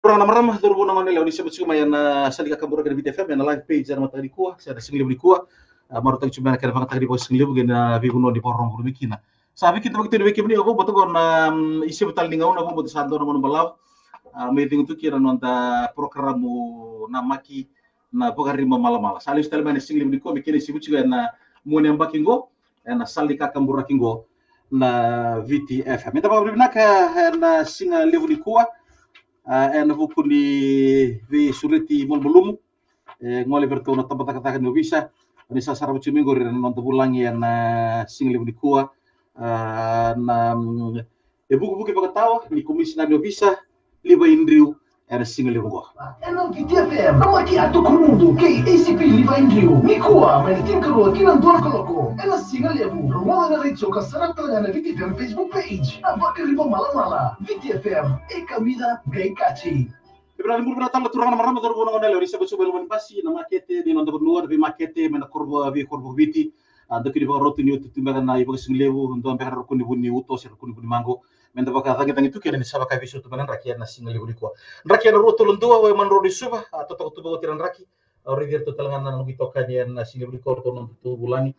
Kurang nama turbo nang nila ni sebut cuma yang salika kabur ke BTFM yang live page yang mata di kuah, saya ada single di kuah. Maru tak cuma kena fangat tadi bos single bukan bibuno di porong huru bikina. Sabi kita begitu di bikini aku betul kon isi betal ning aku betul santo nama balau. Meeting itu kira nonta programu namaki na bogari malam-malam. Sali setel mana single di kuah bikin isi juga na mau yang bakingo, na salika kabur kingo na VTFM. Minta apa beri na singa level di kuah. En vukuni vi sureti mol belum ngole bertono tempat katakan no bisa ni sa sarap cumingo ren non bulang yan single di kuah na buku-buku pagkatao ni komisioner no bisa liba indriu era single kuah. Eno VTFM namaki ato kumundo kay ACP liba indriu mikua manitin karo kinan dor koloko ena single lebu romola na ritso kasarap talaga na VTFM Facebook page abaka riba mala-mala VTFM kamida gay kachi. Ibrahim bulu na tala turang na marama dor bono ngale ori sebut sebel pasi na makete di non benua bi makete mena korbo viti ando kini baka rotu ni utu timbaga na ibaga singlebu ndo ampe haro kuni buni uto ser kuni buni mango menda baka tangi itu kira ni sabaka visu tu banan rakian na singlebu di kuah rakian rotu lundua wa man rodi suba atau tak tu bawa tiran raki ori dia tu talangan na ngitokan yan na singlebu di kuah to non tu bulani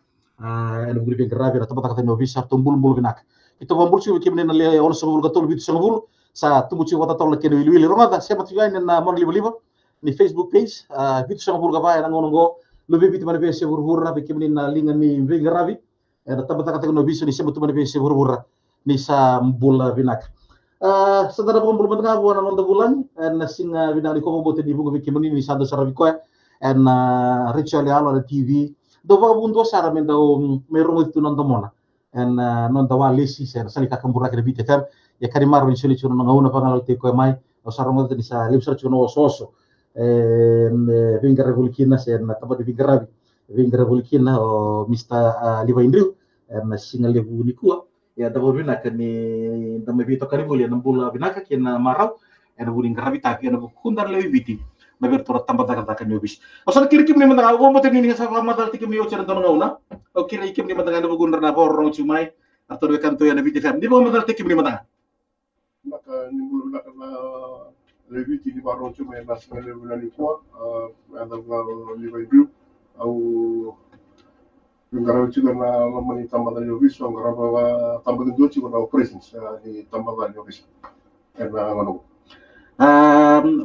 eno bugri be grabe atau tak no visa tumbul bul benak itu bambul sih kimne na le on sebul gatul bitu sebul sa tumu ci wata tolle kene wili ronga sa mati gaine na mon liba ni Facebook page bitu sebul gaba na ngono lobe bitu mana bese hurhurra be kimne na linga ni venga ravi da tabata kata no bisu ni sebut mana bese hurhurra ni sa mbula binak sadara bambul mantanga buana non bulan na singa binali ko bote di bunga be kimne ni sa do sarabi ko en ritual ala TV do ba bundo sara menda merong itu non mona en non da walesi ser salika kambura ke BTFM ya kari maro ni soli chuno ngauna pangal te ko mai o sarong ni sa libsar chuno soso vinga revolkina ser na tabadi vinga revolkina o mista liva indriu na singa levu ni kuah ya da bobina kani da me bito kari boli na bula binaka kina marau en buring karabi tapi en kundar levi biti na bertora tampa taka nyobis osana kiri kim ni manda au mo teni ni sa fama dal tikim yo cer tono ngauna o kiri kim ni manda ngado gundar na porong cumai atau de kanto ya na BTFM di mo manda tikim ni manda maka ni bulu na levi ti di barong cumai na singa levu na ni kuah ada ngalo liba ibu au ngaraw ci na lamani tamba da nyobis o ngaraw tamba do ci na presence di tamba da nyobis karena ngano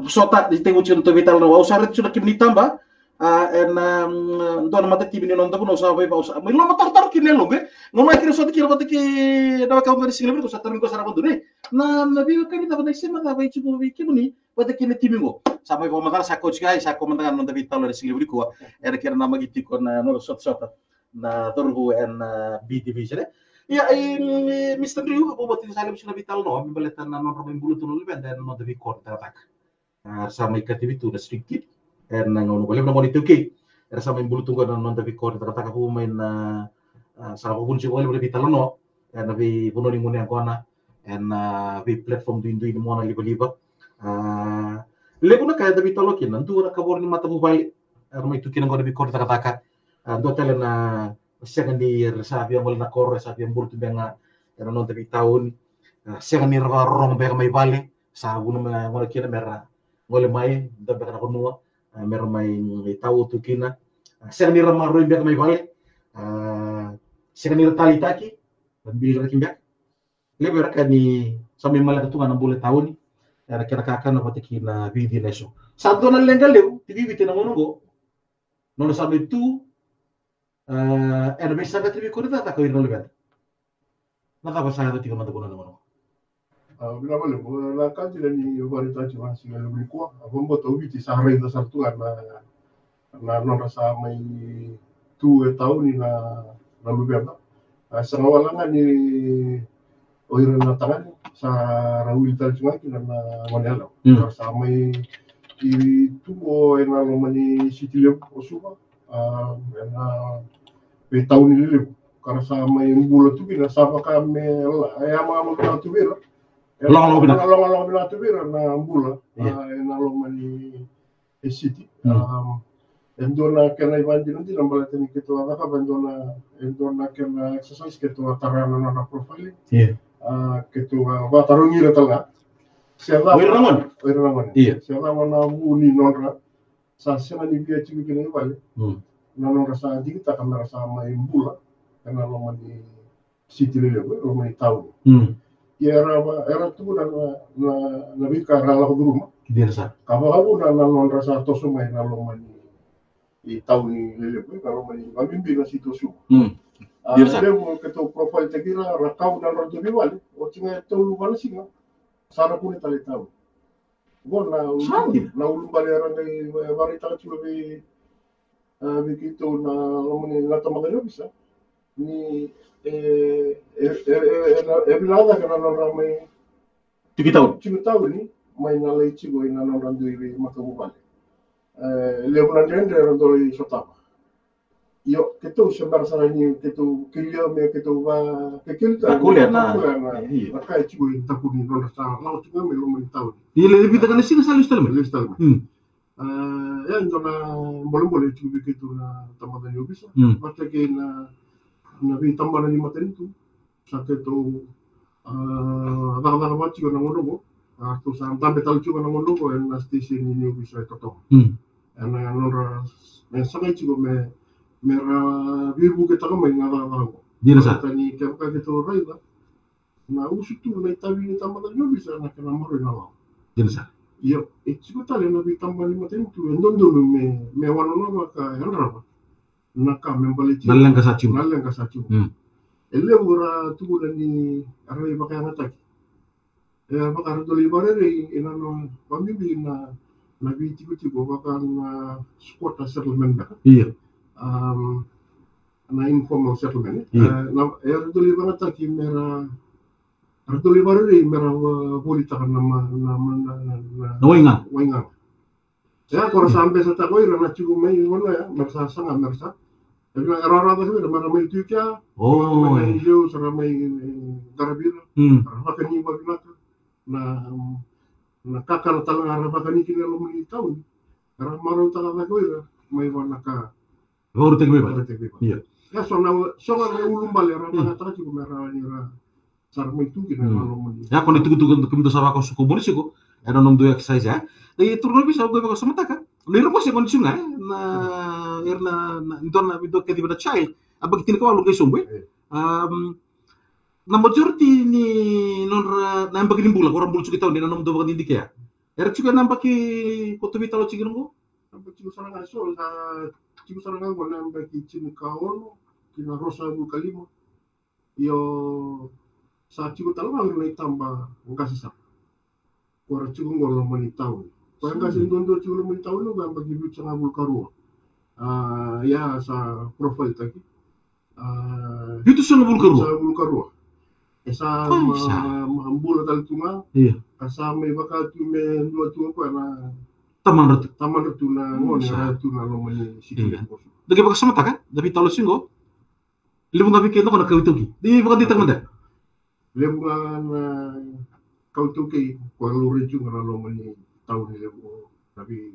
sota di tengu contoh vital no usaret sudah kimni tamba ntona mata tibini non tabu no sa vai pausa mi lo tar kine lo be ngono akira sota kira bata ki dawa ka ngari single ko sa tarin ko sara dure na bi ka ni dawa sema da vai chubo bi kimni bata kine timingo sampai ko mata sa coach guys sa ko mata non tabi talo single ko era kira nama gitu ko na no sota na torbu en BTV sere ya Mr. Drew apa buat salim sudah vital no mi baletan na non romin bulu tuno lebih dan non tabi ko tak sama ikat itu udah sedikit en ngono boleh na monito ke era sama bulu tunggu non tabi ko tak aku main sa pun ci boleh vital no en vi puno ni ngune angkona en vi platform du indu mo na liba lebuna kaya tabi talo kin nantu ora kabor ni mata mobile erma itu kina ngone bi ko tak do tele na siang di resapi yang boleh nakor resapi yang bulu tu benga era non tabi tahun siang ni rong benga mai bale sa bunu ngone kina merah ngole mai da bekana ko nuwa mer mai tawu tu kina siang ni rama roi benga mai bale siang ni tali taki bil rakim bek lebe rakani sampai malah ketungan 6 tahun era kira kakana pati kina vidi neso satu na lengal lew tivi bitina ngono go non sampai tu era bisa ka tivi ko ta ko irno lebet nata pasaya tu tiga mata kono ngono bila boleh la kanti ni varita ci man singa levu ni kuah abombo to witi sa rei da sartuan na non rasa mai tu tahun ni na beberapa sangawalanga ni oira na tangan sa rawi tal cuma kina na monelo sa mai itu o ena lo mani sitilem osuba ena pe tahun ni le karena sa mai ngula tu bina sa pa kame ya ma mo tu bira long bina tu bira na ngula ena lo mani city endona kena ibanti nanti nambah teknik itu apa endona kena exercise ketua tarana na profile ketua batarungi tala Wirangon. Iya. Siapa mana buni nonra. Sasnya ni dia cium kini balik. Nonra sa kita kan rasa main bola. Karena lo mani City lele, lo mani tahu. Ya era tu na bika rala ko rumah. Biasa. Kamu na nonra sa tosu main lo mani tahu ni lele, kalau mani kami bina situ su. Biasa. Dia mau ketua profil tekira rakau dan rojo balik. O cinga tu mana sih nggak? Sana pun tali tahu. Gua na ulum balik orang dari barita cuma begitu na lomani na tamaga bisa. Ni bilang ada karena orang ramai. Cuma tahu ni main nalai cigo ina orang dari makamu balik. Lebulan jende orang dari Sotama. Yo, ketu sebar sarani ketu kilio me ketu va kekilta. Kuliah na. Maka cigo ina takuni non sa lau cigo me lo mani tahu. Iya lebih tekan sini selalu istalme. Ya indona boleh cigo begitu na tamatan yo bisa. Mata ke na bi tambaran ni mata itu. Saketu agak cigo na ngono. Atau sampai tahu cigo na ngono ko en na station ni yo bisa toto. Ana nora sangai cigo me mera biru kita kan main ngala-ngala. Dia rasa. Tani kita kita orang lah. Na usut tu na itabi ni tambah lagi bisa nak kena maru ngala. Dia rasa. Iya, itu tadi nabi tambah 5 tahun tu. Endon dulu me wano maka yang raba. Naka membalik. Nalang kasacu. Elle ura tu ni arai pakai ngatak. Bakar tu libare ni inano pamili na nabi tiba-tiba bakal squat settlement dah. Iya. Na informal settlement. Na erdoli banget taki mera erdoli baru ni mera bolita kan nama waingan. Ya kalau sampai satu koi rana cukup main mana ya merasa sangat merasa. Tapi orang-orang tu ada mana main tu kia. Main jauh serama main garabir. Rakan ni bagilah. Na kakak talang rakan ni kini lo meni tahu. Karena maru talang koi main warna ka. Baru tegbe. Iya. Ya soalnya ulum balik orang mengatakan juga merah ni sarma itu kita malu meni. Ya kalau itu untuk sama kau suku bonus itu, ada nom dua exercise ya. Jadi turun bisa gue bakal semata kan. Lihat pun sih kondisi sungai, na itu ketika child, apa kita kau lalu kesumbe. Na majority ni non nampak ini bulan orang bulu cuci tahun ni nom dua bakal indik ya. Era juga nampak ki koto bita lo cikin mo. Nampak juga sana ngasol Ciku sarang ako na bagi cinikaon kina rosa bukalimo. Yo sa ciku talaga na itamba ang kasisa. Kora ciku ngolo manitaw. Kaya kasi dondo ciku manitaw no ba bagi bit sa ngabul karo. Ya sa profile taki. Itu sa ngabul karo. Sa ngabul karo. Sa mahambul tal tunga. Iya. Kasama baka tume dua tunga ko na Taman ratu na ngoni ratu na lo mani sikile. Dagi baka sama kan? Tapi talo singo. Limu ngabi kendo kana kautuki. Di baka ditang manda. Limu na kautuki ko lo reju na lo mani tahu ni limu. Tapi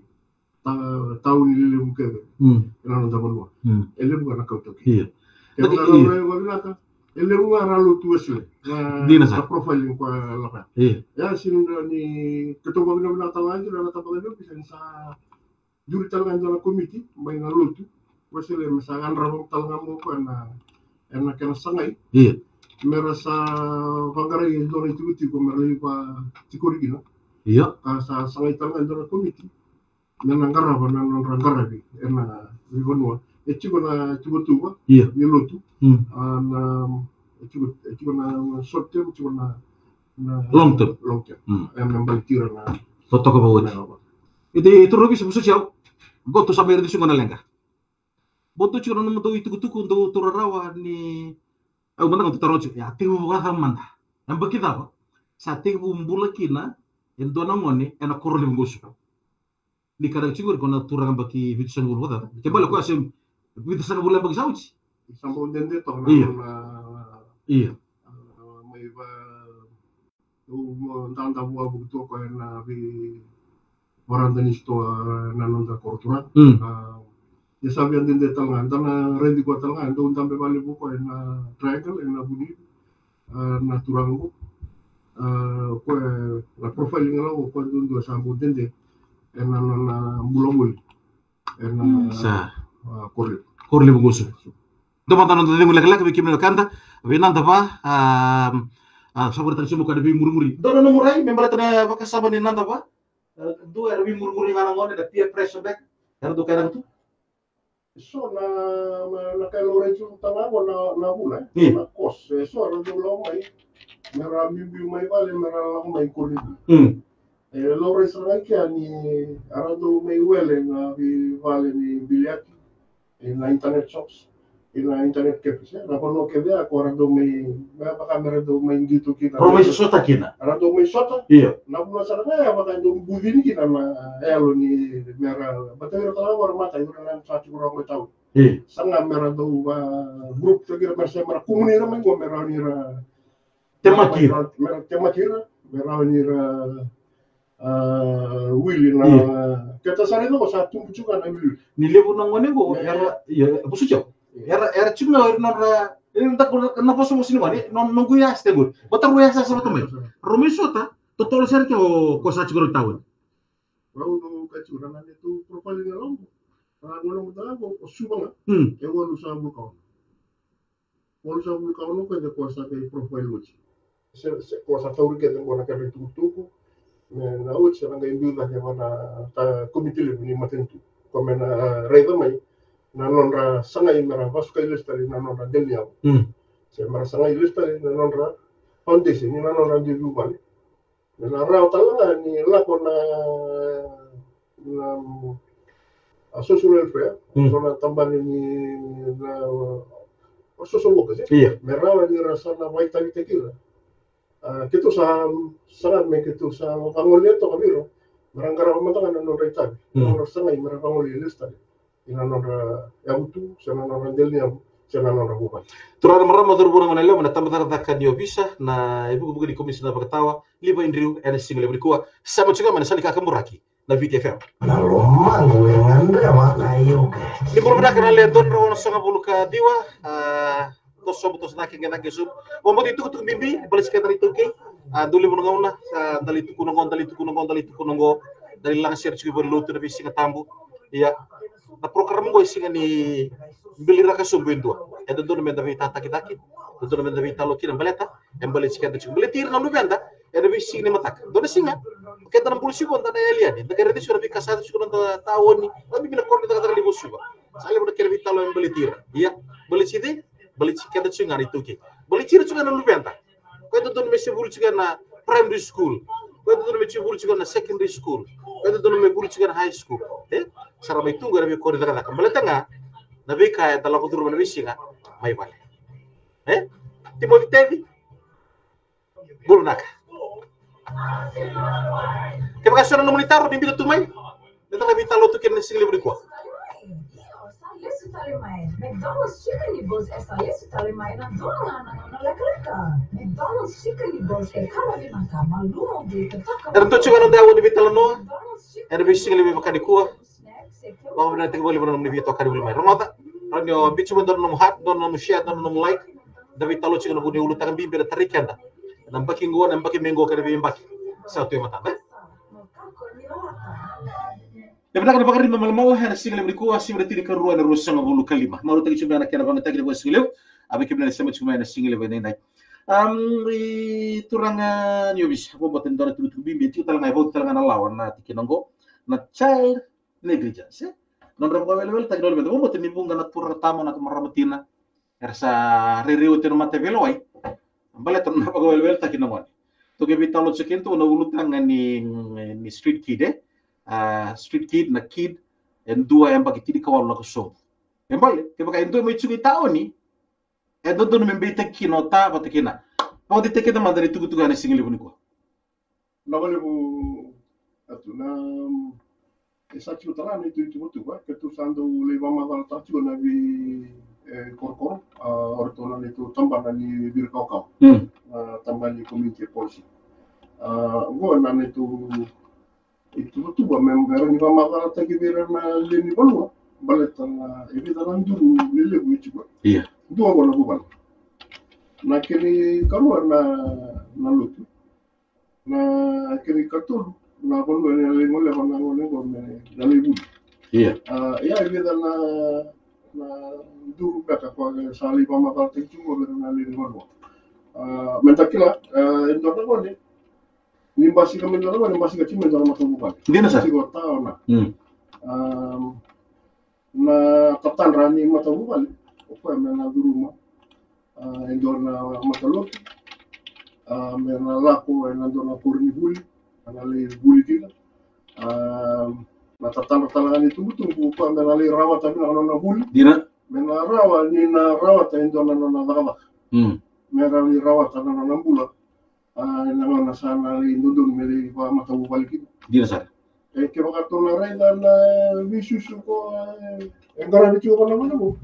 tahu ni limu ke. Ina no taman mo. Limu na kautuki. Iya. Dagi lo wala limu na lo tuwesle. Dina sa profiling ko laka. Iya. Ya sinunda ni ketua bina tahu aja na tapan itu bisa sa juri talaga na komiti may na lutu. Kasi misalkan ramong talaga mo ko na kena sangay. Iya. Mera sa pagkaray doon iti ko meron pa tikuri gina. Iya. Sa sangay talaga na komiti. Na nangaraba na nangararabi. Na libanwa. Ito na tuba. Iya. Nilutu. Na ito na short term. Ito na long term. Yang balitira na. Toto ko bawat. Itu rubi sa buso siyaw. Goto sa mayroon siya na lengka. Boto cura naman daw itukutukun daw turarawa ni mana kau taruh ya tinggu bukan sama mana. Yang begitu apa? Saat tinggu bumbula kina, yang dua nangone, enak korlim gosok. Di kadang cikur kau naturangan bagi vitu sanggul buat. Coba aku asyik vitu sanggul bulan bagi sauci. Sampai dende toh iya. May ba tanda buah begitu kau yang nabi orang tenis tu nanonda korturan. Ya sabihan din detalngan tana ready ko talngan doon tambe bali buko na triangle na buni na turang mo la profiling lo ko dundu sambu dende na bulongul sa korle korle bugosu do mantano do dengu lek be kimel kanda be nanda ba sabar tan sumu kada bi murmuri do no murai membala tana baka sabani nanda ba do er bi murmuri ngana ngone da peer pressure back er do kadang tu so na kalau recu tanga na bula na kos so ro do lo mai mera mimbi mai vale mera lo mai korle lo resarai ani arado mai wele na vi vale ni biliati in internet shops in internet cafes na kono ke dia ko arado mai ba kamera do mai gitu kita romai sota kina arado mai sota iya na bula sana ya ba do budini kita na elo ni mera batero tala war mata yu na sa ci ro taw sanga mera do grup to gira perse mera komunira mai go mera ni ra tematira mera ni ra Willy na kita sare no sa tumpu juga na Willy ni lebu na ngone go era ya busu jaw era chunga na ini tak na poso mo sino mani non guya ste gur botar guya sa sama tumay romai sota totoo ser ke ko sa siguro tawon Raul no kachura na itu profile na long ngolo mo talago o suba nga e walo sa bukaw no ko de ko sa kay profile mo se ko sa tawri ke ko na kay tutuko na uche na ngai bila ke wana ta komite le ni matentu come na reda mai na nonra sanga imera vasco ilestari na nonra delia se mara sanga ilestari na nonra foundation ni na nonra di global na ra tala ni la kona na social welfare na tambani ni na social workers iya mera ni rasa na waita vitekila kito sa sangat me kito sa pangolya to kabiro marangkara matangan no retabi no sangai mara pangolya lista ina no yabutu sana no randelnya sana no rabukan turara marama dur burang na leo na tambar da kanyo bisa na ibu di komisi na pagtawa liba indriu ene single brikua sama juga mana sali kakamuraki na VTFM na lomang ngandre wa na yoke ni berbeda kana le don rawana sanga buluka diwa to sobo to snake ngena gesum bombo itu tu bibi balis kata itu ke duli mo ngona dali tu kuno dali lang share ci bo lutu na singa tambu ya na program ngo singa ni bili raka sumbu indua edo don men davi tata kitaki don men davi talo kina baleta em balis kata ci beletir na lubenda edo bi singa matak don singa keta na pulsi ko ndana eliani da kere sura bi kasata ci ko tawoni abi bila ko da kadar libo suba sale mo kere bi talo em beletir ya beliside balici kada cunga itu ke balici cunga na lubenta ko itu don mesi bulu cunga na primary school ko itu don mesi bulu cunga na secondary school ko itu don mesi bulu cunga na high school sarama itu gara be ko daga kambale tanga na be ka dala ko duru na bisinga mai bale timo tevi bulu naka ke baka sona no monitor bimbito tumai deta ka vitalo to ken single briko McDonald's chicken balls essa yesu tale mai na dona na lekreka McDonald's chicken balls e kala vi maka malumo de taka dan to cunga no dawo ni vitalo no era be single be baka dikuwa ba na tingol mo no vito ka dibul mai romata ranyo bichu mo don no hat don no share don no like da vitalo cunga no buni ulu tangan bimbe da tarikanda nam baki ngo nam baki mengo ka be mbaki sa to mata Dapatkan apa kali mamal hari single berikuah sih berarti di keruan dan ruang sama bulu kalima. Malu tadi cuma nak kena banget tadi buat single. Abi kita sama cuma nak single benar. Itu rangan yobis. Apa buat tentara tu bimbi itu talang ayah talang lawan na tikinonggo na child negligence. Non rapa wel tadi dulu betul. Buat nimbung ganat pura tamu nak maramatina. Ersa ririu tenu mata veloi. Balik tu napa wel takinonggo. Tu kita lo cekin tu na ulutan ni street kid street kid na kid and dua yang bagi tidi kawal na kusong. Embale, kaya baka endo may tsugi tao ni, endo doon membeta kino ta patikina. Pag diteke naman dari tugu-tuga na singili ko. Nawalibu atu na esa chutala ni tu ba que tu sando le vamos a dar tacho na vi korkor ortona ni tu tambana ni birkau tambani community policy go na ni tu itu ba member ni vamos a dar tacho bira na ni bolwa baleta evita nandu ni le buichi ba Iya. Dua bola buban na kini karu na lutu na kini kartul na kon ne le ngole kon na ngole kon na le bu Iya. ya beda na duru beta ko sali pa makal te chugo na le ngolo mentakila ndona kon ni basi kami ndona kon basi ka chime ndona matu bukan Gana sa? sigo tao na Hmm. na katan rani matu bukan ko na duru ma ndona matalo mena lako ndona kurni buli na le buli tila na tatalo itu betul ko mena le rawat tapi na buli Dina. mena rawa ni na rawat ndona na lava mera li rawat na bula na sana li nudun meli pa matabu baliki Dina sa? ke baka to na rai na visusu ko engara bichu ko na mo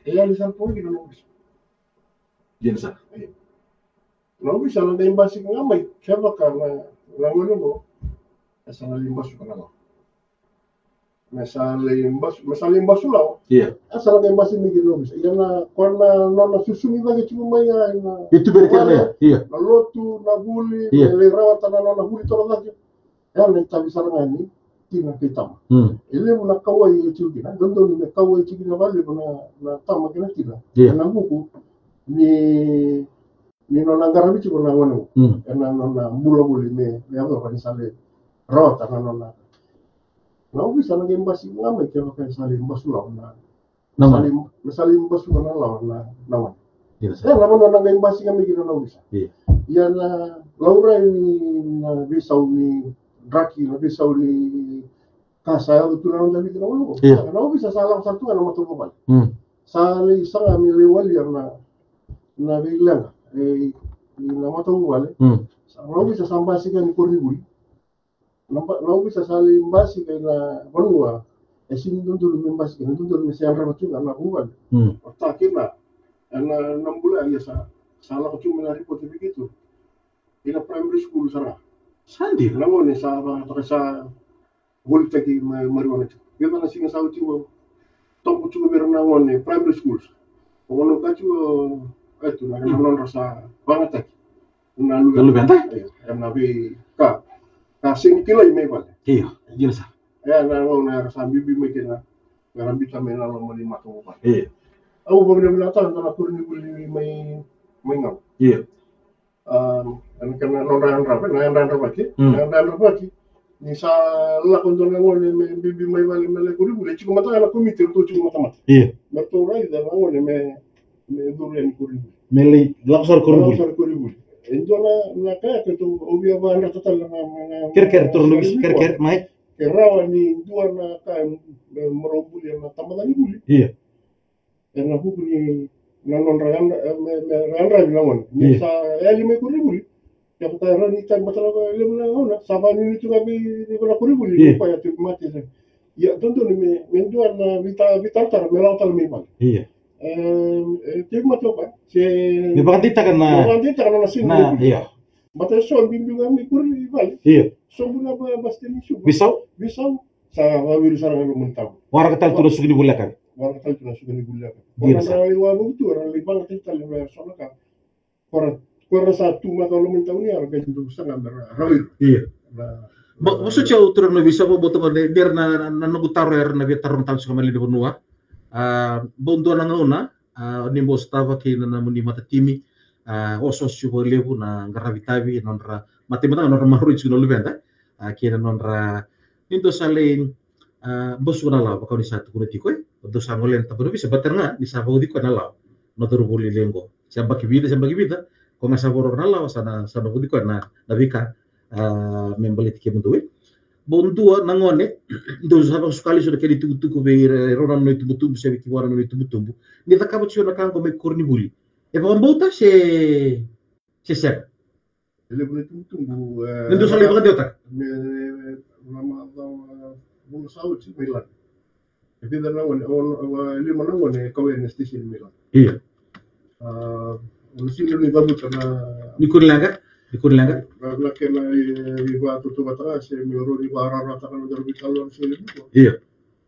ya li san po gino no Dina sa? no bisa na dai basi ngamai ke baka na ngono mo asa na limbasu kana no mesal limbasu lao Iya. asa na basi mi gino bisa na kona na susumi lagi cuma maya na Itu berarti ya? Iya. na lotu na buli Iya. le rawat na buli to lagi ya na tabi sarangani tina kitama ile una kawai chukina dondo ni kawai chukina vale na tama kina tina na buku ni no nangara bichu na ngono na mula buli me ado kan sale rota na bisa na gembasi ngame ke ka sale mbasu la na salim mbasu na la na ya na na gembasi ngame kina na bisa ya na laura ni na bisa ni draki na bisa ni kasaya itu na jadi kena ulo. Kenapa bisa salah satu kan nama tubuh Sali sang ambil wali na bilang nama tubuh balik. Kenapa bisa sampai sih kan kuribul. Kenapa bisa saling basi kena benua. Esin dulu membasi kan dulu mesti yang ramai juga anak bukan. Otaknya na 6 bulan ya salah cuma dari foto begitu. Ina primary school sana. Sandi. Namun ni sa Volta ki marijuana. Kita nasi nggak sahu cuma tong cuma berenang ni primary schools. Kalau kacu itu nak non rasa banget tak. Lalu bentar? Yang nabi kasing kilo ini bal. Iya, jelas. Ya na rasa bibi mungkin ngaram bisa menal mali matu bal. Iya. Aku benar-benar tahu kalau kurni buli mai ngau. Iya. Karena non ran rapat ni sa la kondo na ngone me bibi mai vale me le kuribule chiko mata na komite to chiko mata mata Iya. Merto rai da ngone me dure ni kuribule Meli laksar kuribule. Laksar kuribule. Endo na kaya ke to obia ba na total na Ker turun lagi ker mai. Kerawa ni dua na kaya merobule na tamada ni bule. Iya. Na huku ni na non ran bilang ngone. Ni sa ya me kuribule. Ya kita rani kan masalah lem na ona sabani ni juga bi na kuribuli pa ya tu mati sa ya tonto ni me dua na vital tar me lautal me mal Iya tek mato pa se ni bakatita kan na sin na iya mata so bimbi ngam kuribuli bal iya so buna ba baste ni su bisau sa wa wiru sarang mo muntaw wara katal tu sugini bulakan wara katal tu sugini bulakan Iya, sa wa mo tu ran li bang katal le so ka Kora satu kalau minta ni harga itu sangat berawir. Iya. Maksud jauh turun lebih bisa buat teman der na nagutar na biar tarum tal suka mali di benua. Bonto na ngauna ni bos tava ki na muni mata timi osos chuho lebu na garavitavi nonra mati nonra maru chuno lubenda ki na nonra ninto salen bos na la bakau ni satu kuno tiko do sangolen tabu bisa baterna ni sa baudi ko na la no turu buli lengo. Siapa kibida kung nasa boror na lao sana budi ko na nabika membeli tiket mendui bondua nangone do sabang sekali sudah kedi tuku be ronan no itu betul bisa biki warna no itu betul ni tak kamu ciona kan kome kurni buli e pambauta se sep ele boleh tunggu nendo sali banget otak lama bulu saud si Milan tapi dan nangone lima nangone kau anestesi Milan iya Sino ni babu na di Kurlanga na kena iba tutu batra se mioro di barara ta kan dari bitalon se le buko iya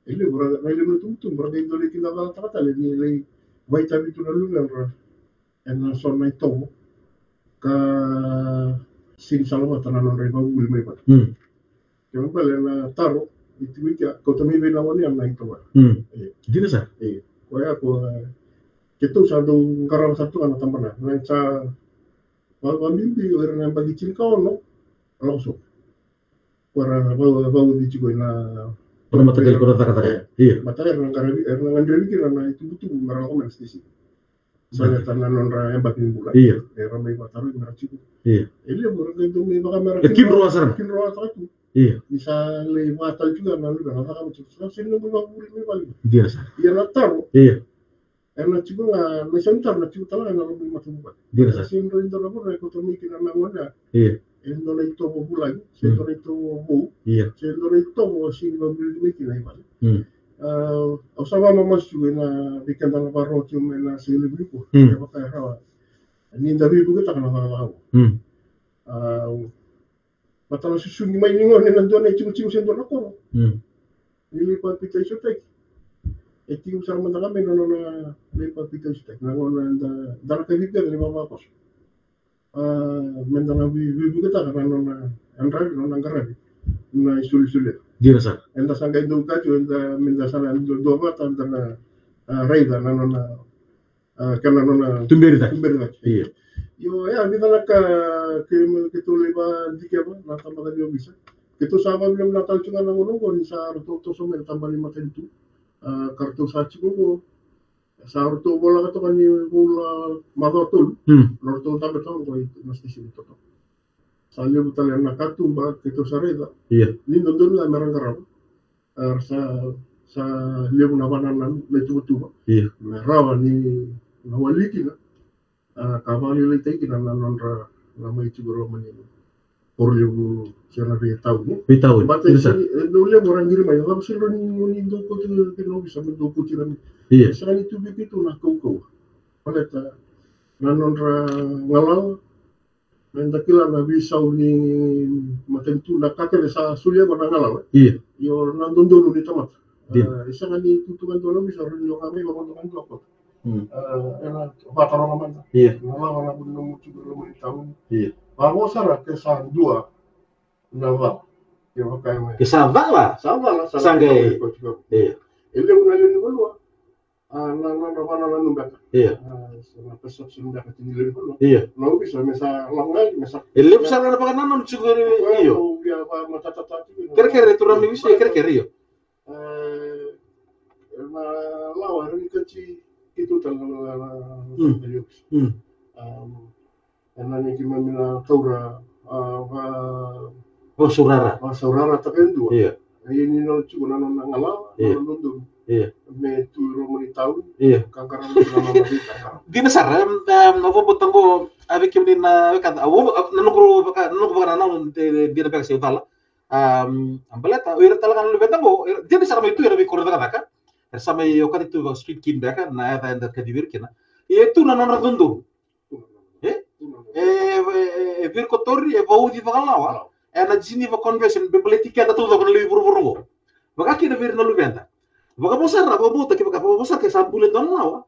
ele bra na le tutu bra de dole ki dava ta le ni le vai ta bitu na lu bra en na son na to ka sin salama tanan reba bul mai pat yang bale na taro itu wika ko tami be na wani am na ito ba Dina sa? ko ya ko kita satu karang satu anak tampana na sa mimpi na bagi cinka no langsung para bawa di cigo na Pernah matagal ko na kata. Iya. mata erna ngandrewi kira na itu butuh marang ko men stisi saya tanan nonra yang bagi bulan Iya. ramai mataru merah cigo Iya. ele burung itu mi baka merah Kin ruang sana. kin ruang itu Iya. bisa le matal juga na lu na kaka macam sino mo ngaburi mi bali Dina sa? ya na taro Iya. erna cigo na mesentar na cigo tala na lu macam buat Dina sa? sin ro indra ko na ko to mi kina na ngona Iya. endo na ito mo bulan sino na ito mo Iya. sino na ito mo sino mi kina ibali Osama mamas juga na bikin tanah baru cuma na sili beliku ya pakai rawa ini dari ibu kita kena hawa matala susu ni mai ningon ni nanti na cium sendo na ko ini pa pita iso tek eti usar mantanga me no na le pa pita iso tek na ngona da ka viver ni mama kos mendana ibu kita kena no na andra no na ngara na isul Dina sa? enda sangga indo kaju enda minda sana do mata enda raida na kana na Tumberita. iya yo ya kita nak ke tu leba dike ba na tambah dia bisa kita sama belum natal cuma na ngono ko sa to somel tambah 5 tentu kartu saci ko sa to bola ka to kan bola madotul norto tabe to ko mesti sini to Salio butal yang nakatu ba kita sareda Iya. ni nondon la merang karab sa leu na bananan le tuba Iya. merawa ni na waliki na kavali le teki na nonra na mai tiburo mani por leu sena be tau ni Pitau. bate Dina sa? no le morang giri mai la silo ni do ko ke no bisa do ko tira Iya. sa ni tubi pitu na ko paleta na nonra ngalal Mendakila na bisau ni matentu na kake sa sulia ba ngala Iya. yo nandondolo ni tamat isa nga ni tutukan dolo bisa rin yung kami makontukan ko ena bataro naman Iya. ngala na buno mo siguro mo taon Iya. bago sara ke sa dua na va yo kay may Kesava lah. sama la Sanggay. Iya. ele una le ni bolwa na numbaka Iya. na perception numbaka tinile bolwa Iya. no bisa mesa langai mesa Ele bisa na pagananon siguro iyo. Kere turang ni bisa kere iyo. Na lawa rin kaci itu talaga ayos. Nani kimamina taura Surara. saurara takendu. Iya. Ini no cukup nana ngala, nana Iya. me tu romani tahun. Iya. Kangkaran nana marita. Dina sara novo botango avec kim dina kata awo nanugro baka nana dina baka seutala. Ambaleta ira talaga lu betango dina sara mai tu ira bi korda kata sama yo kati tu street kin baka na ata enda kadivir kina. Itu nana dundu. Vir kotori e vau di vakalawa. Na Geneva Convention bebeletika da tudo con lui burburungo. Baka kina vir na lu benta. Baka bosar na bobuta ke baka bosar ke sambule don nawa.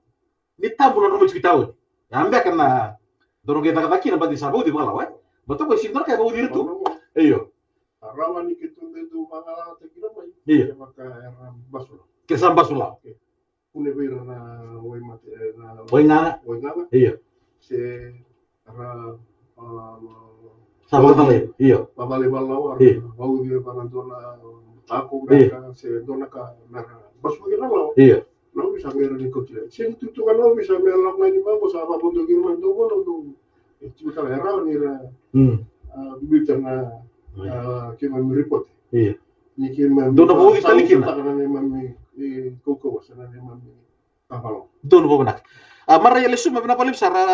Ni tabu na romo chitawo. Ambe kana dono ke taka kina badi sabu di vakalawa. Bato ko sindor ka vau dirtu. Eyo. Rawa ni kitu bedu mangala tekira mai. Iya. Maka era basula. Ke sambasula. Une vera na oi mate na Oi nga. Iya. Se ra Sabar tale. Iya. Babale balawa bau dia panantona tako mereka se dona ka mera basu gina lawa Iya. no bisa mera ni kotile se tutu kan no bisa mera lak na ni bago sa bago do girman do bono do itu kala era ni ra bitana kima report Iya. ni kima Dona bau italikin na ni mami koko sana ni mami kapalo Dono bo nak. Mara yale suma bina palim sara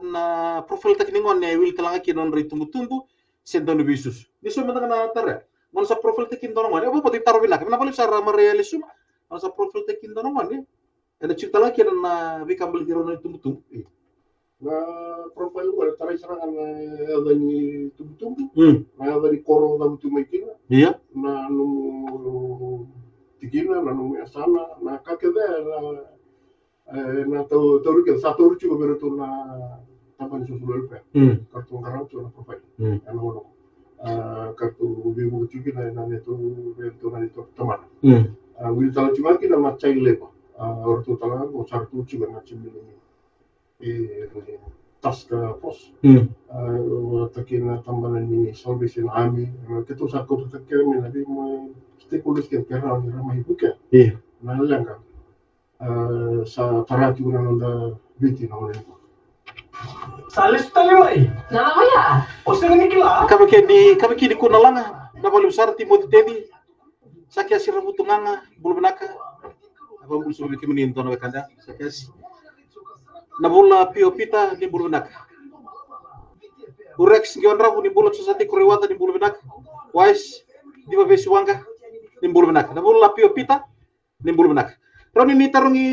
na profil tekningon ne wil talanga kinon ri tumbu sendono bisus. Ni suma na tare. Mon sa profil tekin dono ngone bo poti taro bina. Bina palim sara mara yale suma. Mon sa profil tekin dono ngone. Ena cipta lagi kinon na bi kambal kiron tumbu. na profil ko tara serangan ada ni tumbu na ada ni koro da tumekina Iya. na no tikina na no asana na kakede na tau ke satu rucu beretu na taban susul pe kartu ngarang tu na profile ano kartu bibu cuci na itu teman wil tala cuma kita macai lepa ortu tala ko sartu cuma na cimi tas ka pos takin tambalan ni salvation army ketu sakut takir min nabi mo stakeholders kan kera ni ramai buka na langka sa tarati una nanda biti na ole Salis talimai. Nana maya. Oseng ni kila. Kami kini kuna langa na bali usara Timothy Teddy sakia sira butunganga bulu benaka apa bulu subi kimi ni ntona kanda sakia na bula pio pita ni bulu benaka urex ngion rabu ni bulu sosati kuriwata ni bulu benaka wise di bavesi wanga ni bulu benaka na bula pio pita ni bulu benaka roni ni tarungi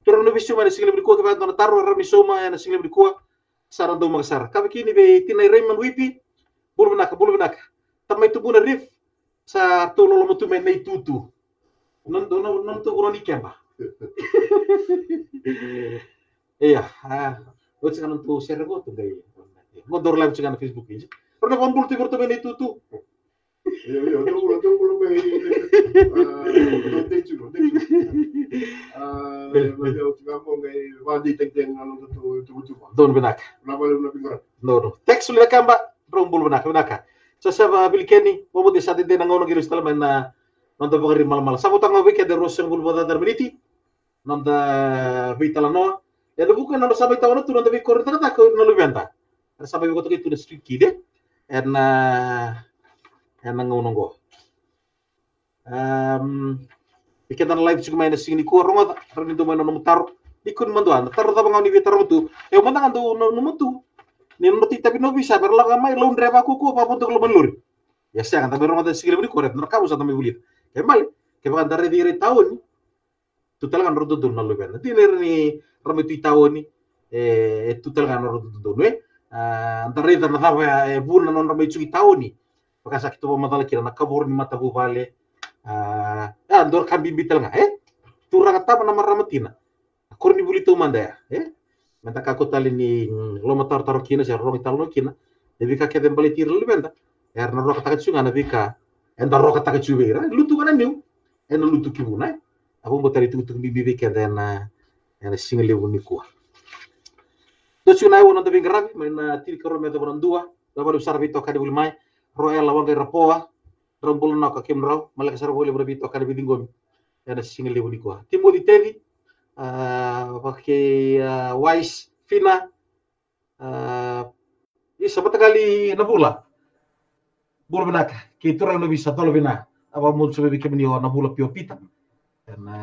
turun lebih cuma di single berikuah kepada tuan taruh rami soma yang single berikuah saran do magsar kami kini be tinai Raymond Wipi bulu benaka tamai tu buna rif sa tu lolo mutu main nei tutu non tu kurang ikan ba iya gue cakap untuk share gue tuh gaya ngodor live cakap di Facebook aja pernah bambul tu main nei tutu iya tu bulu main Lalu cakap mau gay wadi teng anu tu don benaka no teks sudah kamba bulu benaka sasa bilikeni mo di sa din ngono giros tala man na nonda bagari mal sa butang week de roseng bulu badar miniti nonda vitala no ya bukan nonda sabai tawono tu nonda bi korita ta ko no lubenta sabai ko to itu de street kide en ngono go iketan live cuma ina singni ko ronga rani do mano mutar ikun manduan tar ta bangani vitar mutu e mandan do no mutu ni noti tapi no bisa berlaga mai laun reba kuku apa untuk lo menlur ya saya kan tapi orang ada sikil beri korek nerkabu satu minggu bulit kembali kebakan dari diri tahun tutal kan rodo don nalu ben nanti ni ramai tu tahun ni tutal kan rodo don antar rida na tava buna non ramai tu tahun ni pakasa kita pematala kira nak kabur ni mata bu vale andor kan bimbitel nga turang atama nama ramatina korni bulit tu manda ya menta kako tali ni loma tar kina sa rongi talo kina debi ka keden bali tir lu benta erna roka taka tsunga na vika enda roka taka tsubeira lutu kana new en lutu kibuna abu botari tu bibi keden na single woni ko do tsuna wono debi gravi maina tir karo meta bonan dua da balu sarvito kadi bulmai roel lawanga rapoa rombol na ka kemraw malaka sarvole brabito kadi bidingon en single woni ko Timothy Teddy pakai wise fina sabat kali nabula bulu benaka kita orang lebih satu lebih apa mau coba bikin ni nabula pio pita karena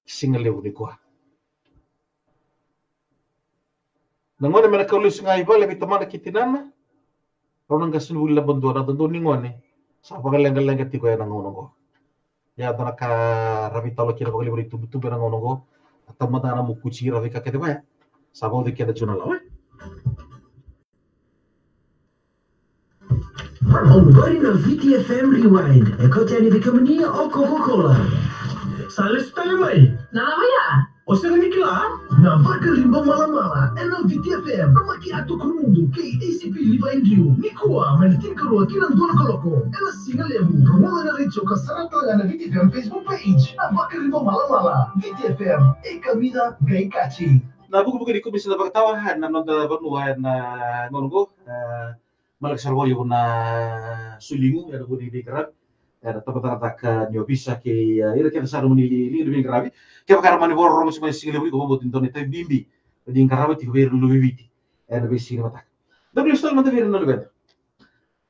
single level ni kuah nangone mana kalau sungai balik lebih teman kita nana orang kasih bulu bantuan atau ni ngone siapa kaleng tigo yang ngono ya tanaka rabi talo kira bakal beri tubuh berang ngono atau mata ana mukuci rabi kakek apa ya sabau de keda chuna lawa Ongori na VTFM Rewind ekotani bikamani o Coca-Cola Salis talimai Nana maya. Oseng ni kila na vakarimba mala ena VTFM amaki atu kumundo kay ACP Livain Rio Nikua malitin karua kilang dono kaloko ena singa levu rumona na ritso kasarata na VTFM Facebook page na vakarimba mala VTFM kamida gay kachi na buku di kubis na pagtawahan na nonda banuan na ngono malaksar wali na sulingu ya budi di kerat era tabatata ka nyo bisa ke ira ke saru ni li lebih gravi ke bakar mani bor rom semai single wi ko botin ton te bimbi di ngarabe ti ver lu viviti era be single mata dabli stol mata ver no lebet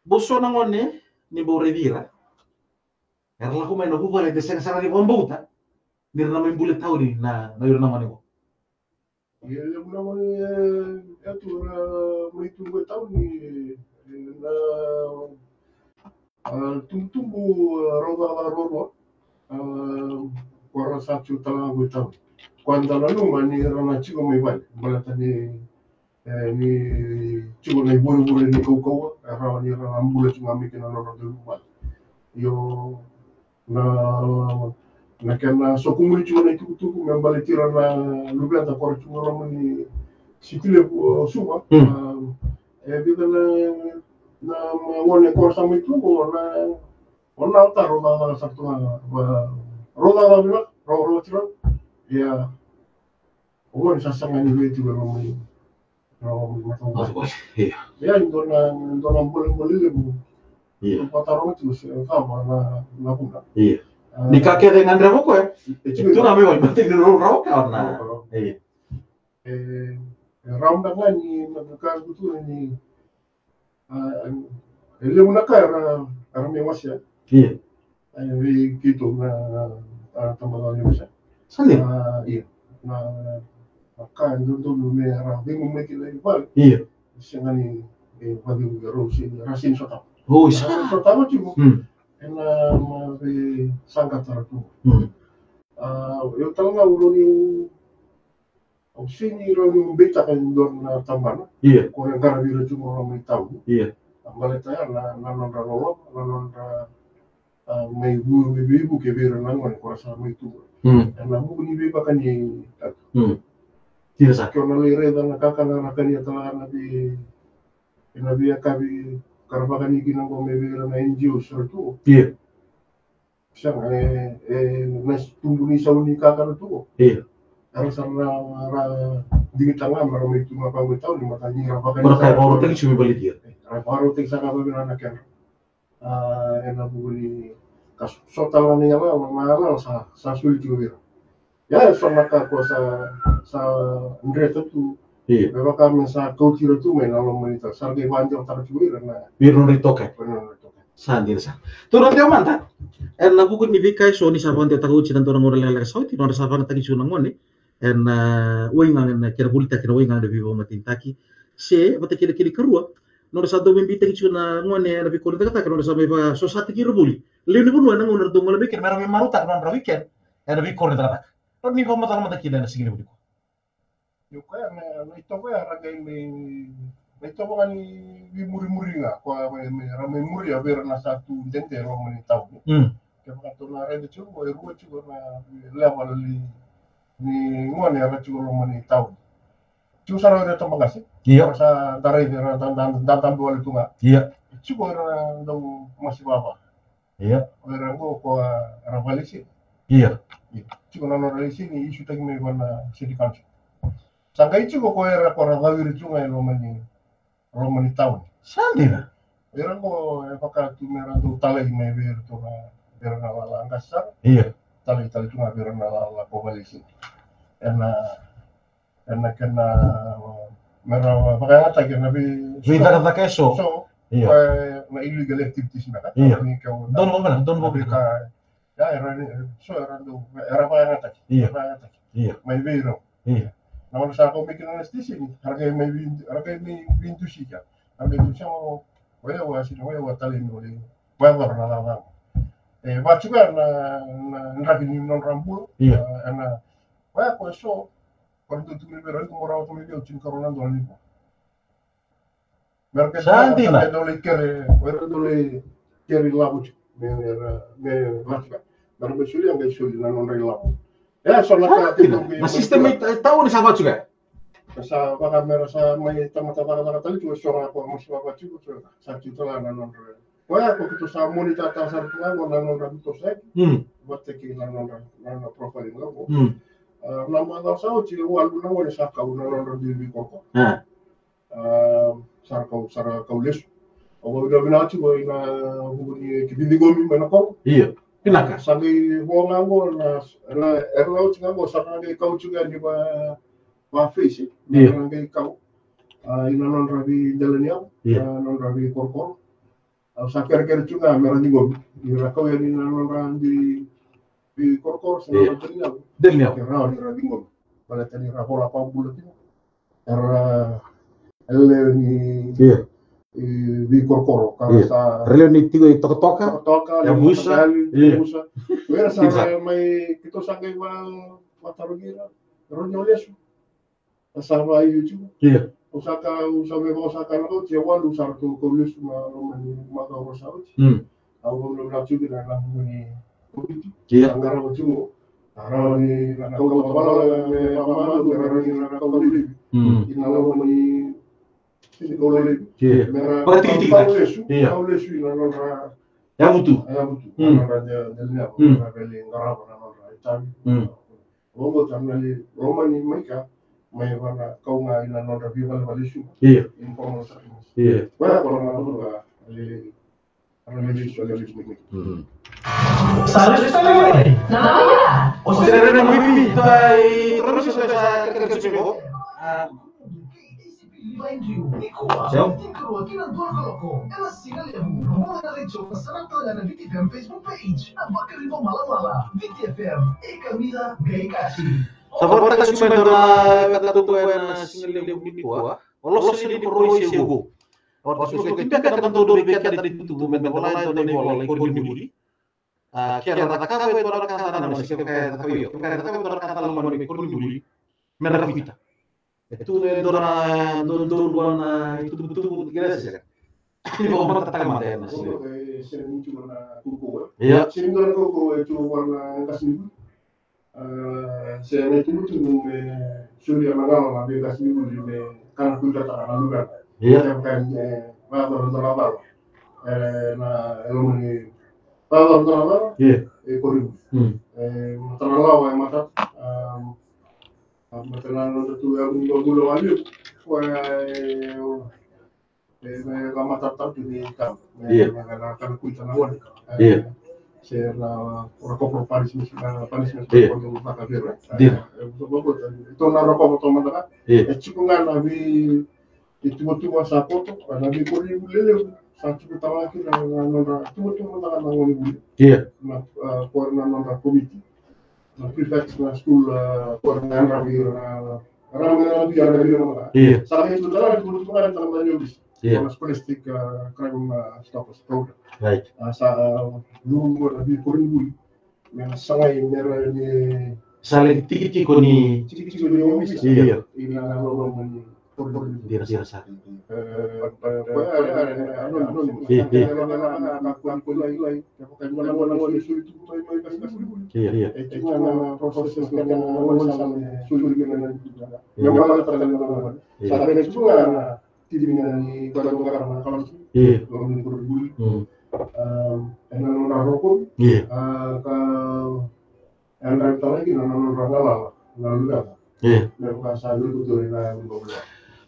bosso na ngone ni bo redira era la kuma no bubale de sera di bombuta mir na mai bulet tawni na ir na mani ko ya namanya itu mai tunggu tahun ni na tumbu roba kuara satu tahun tahun kuanda lalu mani rana chico mai bal balata ni chico nei buru ni kau rana ambula cuma mikir rana dulu bal yo na kena sokunguli cuma nei tuku membali tirana lubia ta kuara cuma rama ni Sikile suma. Kita na ngone korsa itu na taruh na satu roda na bila roda cira ya ngone sasangan itu juga ngomong Iya. ya indona boleh lebu Iya. patarong itu sama na puna Iya. Nikahnya dengan Ramoko ya? Itu namanya berarti di Ramoko karena. Iya. Ramda ngani nabukan itu ini ele munaka era mewas ya. Iya. Gitu na tambah Indonesia. Sandi. Iya. Na kan dulu era bingung mikir bal. Iya. Sengani padu rosi rasin sota. Oh, sota mah cuma. Ena mari sangkat taratu. Eu tanga uruni sini uruni beta kan don tambana. Iya. Ko yang garabira cuma orang tahu. Iya. Maleta na nonra lolo nonra mai ibu ke bira nangon ko sa mai tu. Na bu ni be bakan ni. Tidak sah. Ko na lere dan kakana na kania tala na bi akabi karbakan ni kinang ko me bira na NGO surtu. Iya. Siang nas tumbuh ni sauni kakana tu. Iya. Harus sana di tengah maramai itu apa tahu ni mata ni rapakan. Berapa orang tadi cuma beli dia. Baru tek sana babina na kan. Ena buli kas sotal ni ala mala sa sulit juga. Ya sana ka ko sa Andre tu. Iya. Beba kami sa kau tiro tu men ala monita sarge banjo tar juga na. Biar non ritoke. Benar tu. Sandi sa. Turun dia mantap. Na buku ni bikai so ni saban dia tahu cinan turun ngorel lele sauti non saban tadi cuna ngone. Uingan kira bulita kira uingan de vivo matintaki. Se bata kira kerua. Non sa do membita cuna ngone na bikol kata non sa beba so sati kira buli. Leuni pun wana ngoner do ngole bikir mera maruta non ra weekend. Na bikol kata. Non mi pamata mata kira na sigile buli ko. Yo kaya na ito kaya ragay na ito ko kan muri nga ko may muri aber na satu dente ro man taw. Kaya kato na red chu o ruo chu na level ni ngone ra chu ro man taw. Chu sara ro to magasi. Iya. Sa daray na dan buwal itu nga. Iya. Chu ko ra daw masih baba. Iya. Ora ngo ko ravalisi. Iya. Chu na no relisi ni isu tag me wana city council. Sangka itu ko era ko rawir chu nga ro man taw. Sandi na. Era ko paka tu mera do talay me ver to na era na la angasa. Iya. Talay tu nga ver na la ko valisi. Ena kena mera paka ata ke na bi Kita kata keso. so Iya. na illegal activities na ka. Iya. Ni ka Don mo ka ya era so era do era pa ata. Iya. Iya. May vero. Iya. Namun sa ako may kinanestesi ni harga may bintu siya. Harga itu siya mo wala talin ulit. Wala na lang. Ba't juga na nrakin non rampulo. Iya. Na wala ko so quando tu mi vero como raw to mi veo cin corona do lipo. Merke Santi na. Dole kere labu. Me latka. Baru besuli ang besuli na non relabo. Ya, soalnya Na sistem tahu ni sahabat juga. sa baka meron sa may tama-tama tali cuma soalnya ako mas babaci ko sa kito lang nanon re. Wala ko kito sa monita ta sa tuwa ko nanon ra kito sa. Buat teki nanon profile ko. Nama daw sa uci wal na wala sa ka nanon ra di ko. Sa ka ulis. O udah binaci ko ina hubungi kibindigo mi manako. Iya. Pinaka. Sangi wonga ngo na erlo tinga ngo sa ka kau juga di ba face. Nang kau ina non rabi dalanya, non rabi korkor. Sa kere juga meron dingo. Ira kau yang ina non rabi di korkor sa dalanya. Kera ira dingo. Pada tadi rapola pa bulat itu. Era ni di korkoro karena sa Releni tigo toka yang musa musa wera sa may kito sa kay matarugira ronyoles sa YouTube usaka usame usaka na ko wala usar to kolis na magawro sa uci ako lo na chugi na ni angara mo chugo ara ni na ko wala me mama ni na ko Inalaw mani sinigolole. Mera Berarti tahu lesu inalora. Ya betul. Inalora delnya. Beli ngarap inalora itan. Robo tamnali Romani mereka may wana kau nga inalora vival valishu. Informasi. Wala ko na nalora ali lesu lesu. Sale Namanya? O sea, era muy bien. Terus saya kerja sibuk. Ciao. Facebook page. Sabar tak cuma dona kata tu yang single dia begini kuah. Allah sini di Roy Sego. Orang suka kita kan tentu dulu kita dari itu men bola itu nih bola ikut di kira kata itu orang kata nama sih kayak kata itu kayak kata itu orang kata lama ikut di merah kita. Itu dona don itu betul kira sih kan. Ini orang kata mata ya nasi. Sering muncul na kuku. Iya. Sering dona kuku itu warna kasih. Saya itu tuh sudah mengenal nabi kasih dulu di kan kuda tak lalu kan. Iya. Kan baru nah elomoni baru Iya. Korim. Terlalu yang mata makanan itu yang dulu aja. Lama tetap di kan. Menggunakan kuda nawan. Iya. Saya rokok panis untuk makan dia. Itu rokok teman-teman. Cikungan nabi itu masa foto, nabi Korim lele satu pertama kita nonton itu teman-teman nonton. Iya. Korna nonton komiti. Prefect na school korna nabi nabi ada di mana. Iya. Salah itu dalam itu bukan dalam nyobis. Iya. Plastik crime stop program. Baik. Sa dulu nabi Korim yang sangai merah ni Saling tiki ko ni cici nyobis. iya. Ini nama Korim. Dirasa. Iya.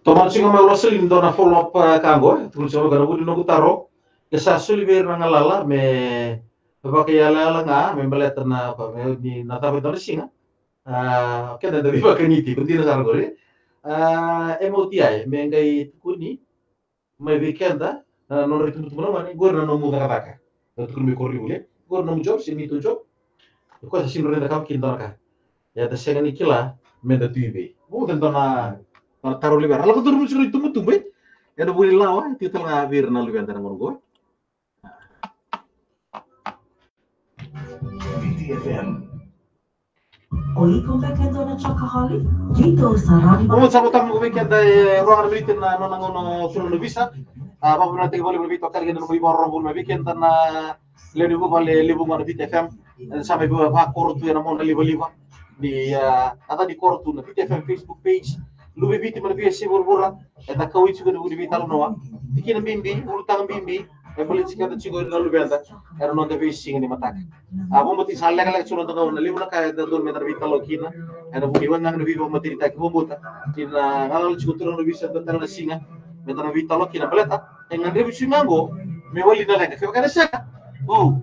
Toman singa mai roselin dona follow up kango terus sama gara budi nogu taro kesa suli ber ngalala me pakai yala nga me baleter na pa me ni natabe dona singa keda dari pakai niti pentina sar gore MOTI me ngai kuni me weekenda non ritu tumo mani gor na no mu daga baka to kun me korri ule gor no job sini to job ko sa sinro da kam kin dona ka ya da senga ni kila me da tuibe mo den dona taruh liber. Kalau turun suruh itu mutu be, ya udah boleh lawan. Kita ngabir nalu yang tanah gue. Oi konvekendo na chocoholic? Dito sa Rani. Kung sa butang mo weekend ruangan militin na nangono suruh bisa. Apa pun nanti boleh lebih tokar gitu lebih orang boleh weekend na lebih boleh lebih mana di FM sampai bawa kortu yang mau lebih di atau di kortu na FM Facebook page. Lubi biti mana biasa berbura, eta kawin juga di bital noa. Dikira bimbi, urutang bimbi, boleh cikgu cikgu lalu biasa. Karena nonton bising ini matak. Aku mati salah kalau cuma nonton lalu nak kaya dulu meter bital lokina. Ada budi wanang lebih mati ditak bumbuta. Kina kalau cikgu turun lebih sebentar na singa. Meter bital lokina beleta. Yang nanti bising nganggo, mewali na lagi. Kau kan siapa? Oh,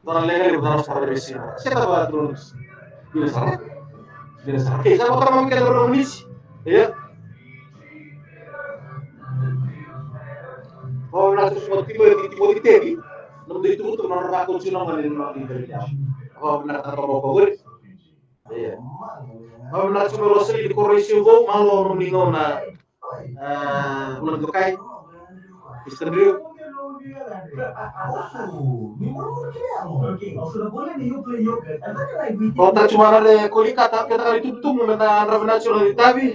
orang lagi benar sahabat bising. Siapa bawa turun? Biasa. Saya mau terang mungkin orang Indonesia. Iya. Oh, nasi motivo di tegi. Non di tutto non racconto non di verità. Oh, benar kata Bapak. Iya. Oh, nasi melosri di koresi go malo ningo na bulan kekai. Istri. Kalau tak cuma ada kolika tapi kita kali tutup memang ada nasional di tabi.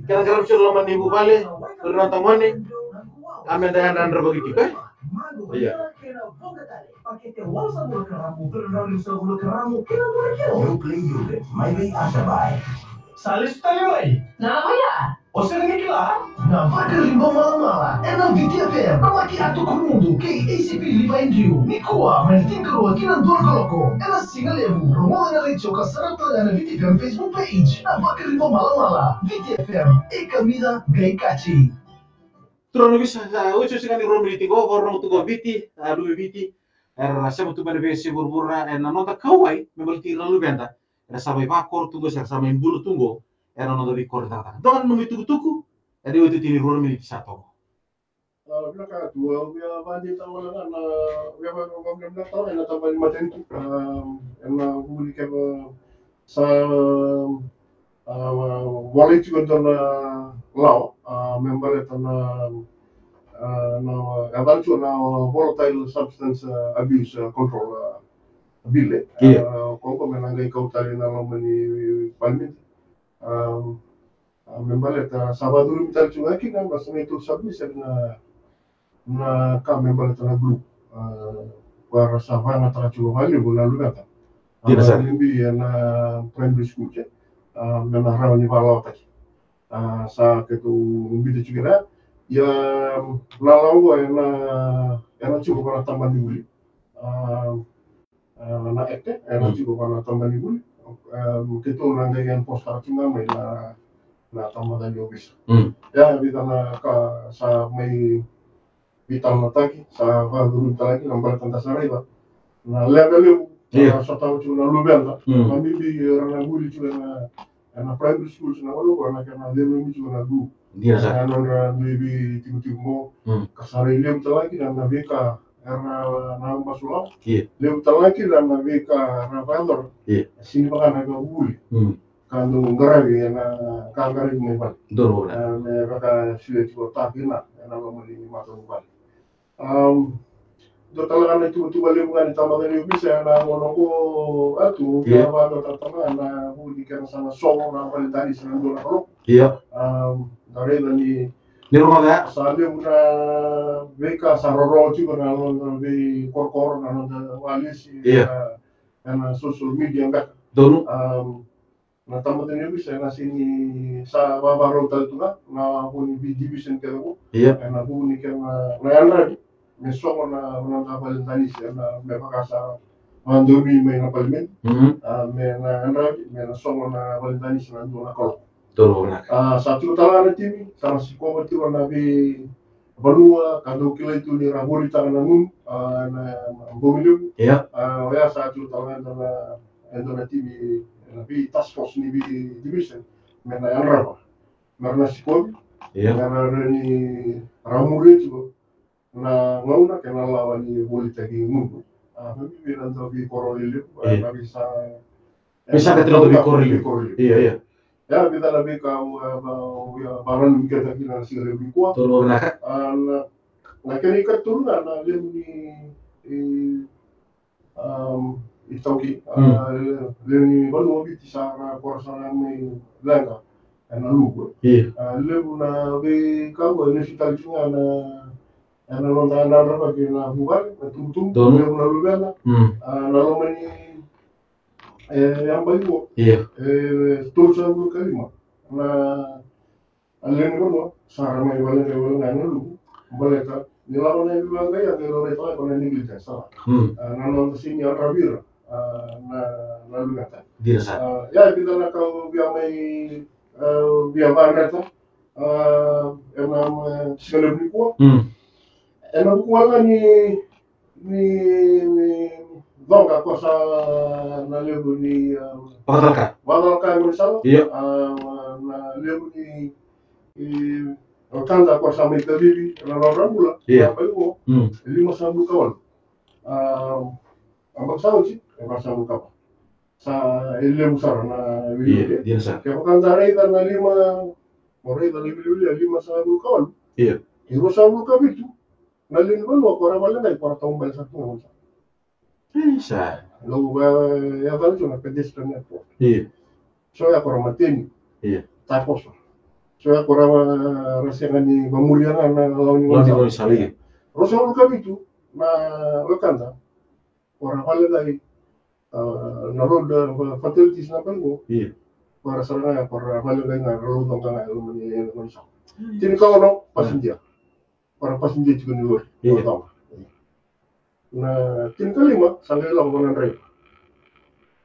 Kira-kira sudah lama nibu balik, karena tamani, kami ada yang anda begitu kan? Iya. Salis talimai. Nah, apa ya? Oserengekila. Na vaka rimba mala ena VTFM amaki atuku mundo ke ACP liva indrio mikuwa manitinkaro kina dona koloko ena singa levu romola na recho ka sarata na VTFM Facebook page na vaka rimba mala VTFM e kamida gaikachi. Trono bisa ucu sikani rom militi go gorong tu go viti alu viti sema tu bane vesi burbura nota kawai memiliki lalu benda sampai bakor tunggu sampai bulu tunggu nota di korda dongan numi tuku ada itu tini rom militi satu Belakang dua, dia banding tahu lah kan, dia belum tahu, yang tambah macam tu, yang hubungi ke sa wallet juga dalam law, member itu na abang tu na volatile substance abuse control bill, kau menanggai kau tadi nama meni palmin, member itu sahabat dulu minta juga kita masih itu submit na kami member itu na group, para sahabat na teracu kali bulan lalu kata, ini na primary school je, na rawan ni balau tadi, sa ketu umbi juga dah. Ya lalau na cukup karena tambah dibuli na ekte cukup karena tambah dibuli kita nanggai yang pos cuma mai na tambah tadi obis ya kita na ka sa mai vital na taki sa ka guru taki nampak tanta sarai ba na level sa tahu cuma lubian lah kami di orang buli cuma na primary school na walau karena level cuma na guru dia sa nona lebih tiba-tiba kasar ilmu lagi dan navika karena nama masulah ilmu lagi dan navika Rafael sini bahkan agak buli kalau ngarawi na kagari memang dulu mereka sudah cukup takina nama meli matang bal total kan itu balik bukan tambah dari bisa na monoko atu ya baru tatama na buli kan sama solo na paling tadi senang dolar kalau dari di rumah ya sabi una beka saroro juga na di korkor na walis na social media enggak dulu na tamat ini bisa na sini sa babaro tal tu na huni division ke ko na huni ke na andra mesoko na tapal tanis na me pakasa mandumi me na palmen me na andra me na songo na valentanis na do na ko satu talan tim sama si ko tu na bi banua kado kila itu ni rabori tangan nun na bomilum ya satu talan na tim na bi task force ni bi division me na andra na si ko na ni ramure tu na ngauna kena lawan ni boli tagi mundu mami bilang tapi korolil na bisa ketika lebih koril iya ya kita lebih kau barang kita kira sih lebih kuat turun na kini keturunan na lebih itauki lebih baru lebih tisara korsan ni langa na lugu lebih na be kau ini kita cuma na lonta na raba ke na bukan na tumtum lebih na lugana na lomani yang bayu tulsa bulu kalima na alen kono sara mai wala ke wala na lu baleta nila na bilang kaya nila reta ko na nigil sa na non sini rabira na lugata ya kita na kau biar mai biar baneta emang sekali ko emang kuala ni donga cosa na lebu ni badalka misal na lebu ni tanda cosa mai tabibi na rambula ya bayu 500 kawan abang sawo sih 500 kawan sa lebu sar na dia sa ke bukan dari na 5 Morei da lebih 500 kawan Iro sabu kabitu nalin ko ko wala na para taong balsa ko sa lo ya valjo na pedestrian network so ya ko mateni tapos so ya ko rasian ni mamulian na lawan sali rosa kabitu na wakanda ora wala dai na road fatalities na pango para saranga para valeu ganhar rolong kanga lumani konsa tin kau no passenger para passenger juga ni luar na tin kalima sangai lang konan rei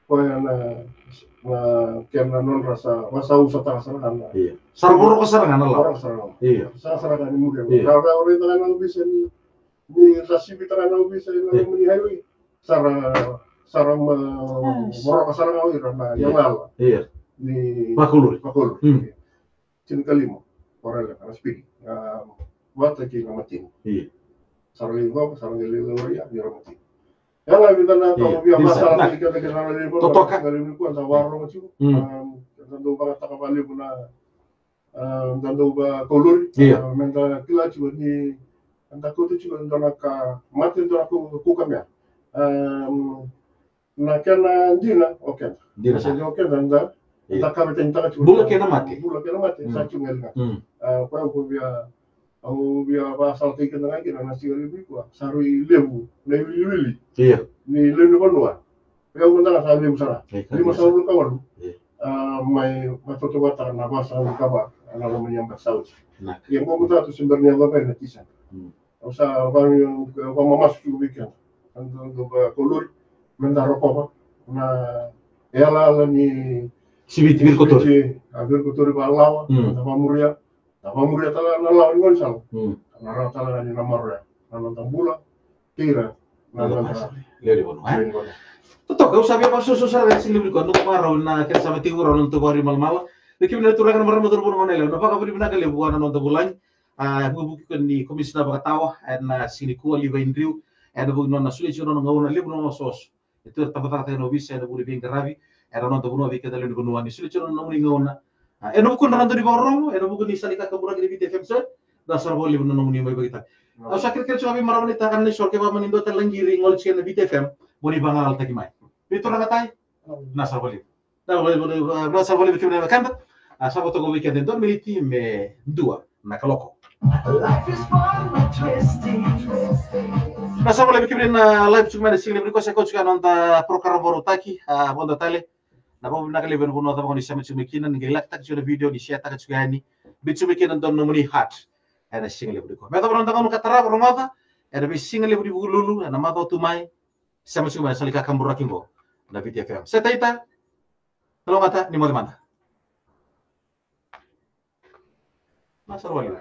kaya na kena non rasa masa usaha tangan iya sarboro kesarangan Allah orang sarang iya sarang ni muda kalau orang tangan bisa ni rasi bitara na bisa ni highway sarang morok sarang awi karena yang lalu iya ni Bakulur tin kalima orang lah karena speed buat lagi ngamatin iya sarang lilo ya biar mati yang lain kita nak tahu biar masalah kita kenal lagi pun kalau ni pun warung macam tentu banget tak kembali pun tentu kolor minta kila juga ni anda kau tu juga nak mati tu aku kami ya nak kena dina oke dina saja oke dan tak kami tentang bulan kena mati saya cuma ingat kau biar pasal tiga lagi nasi lebih kuat sarui lebu lili iya ni lebu konua yang benar saya lebu sana 5 tahun kawan mai foto bata na basa ng kaba ano naman yung basaw yang pumunta to sebenarnya apa netizen usah bang yung pamamasok yung weekend ando ba kolor mendaro ko na ela ni sibit kotor ba lawa Tapamuria tala nalaw ngon sal. Nara tala ni namarya. Nalantang bula tira. Lele bono Totok kau sabi apa susah dari sini beri kau maraw na kira sama tinggur orang untuk hari mal-mal. Lagi bila turakan marah motor bono manelo. Napa kau beri benar kali bukan nonton bulan. Bukan di komisi na bagatawa. Na sini kuah liba indriu. Ada bukan nona sulit cuma nona ngawuna liba nona sos. Itu tempat yang nobis ada buri bing kerabi. Ada nonton bono abi kita liba nuani sulit cuma nona ngawuna. Bukan nonton di bawah bukan di salika kabura di BTFM set. Dasar boleh benar nona ngawuna bagi kita. Aku kira cuma abi marah menita kan ni sorke ba manindo terlanggiri ngol cian BTFM. Boni bangal tagi mai. Itu orang katai. Nasar boleh bikin kan. Asal foto gue weekend itu militi me dua nakaloko. Nasar boleh bikin live cuma di sini berikut saya juga nonton program baru taki. Bonda tale. Napa nakali ben bono tama kondisi sama cuma kinan ngelak tak juga video di share tak juga ini. Bicu bikin nonton nomini hat. Ada single berikut. Meta nonton kamu katara rumah. Ada bis single berikut lulu. Nama tahu tumai. Sama cuma salika kambura kimbo. Na BTFM. Saya taita. Kalau kata ni mana? Nasar wali.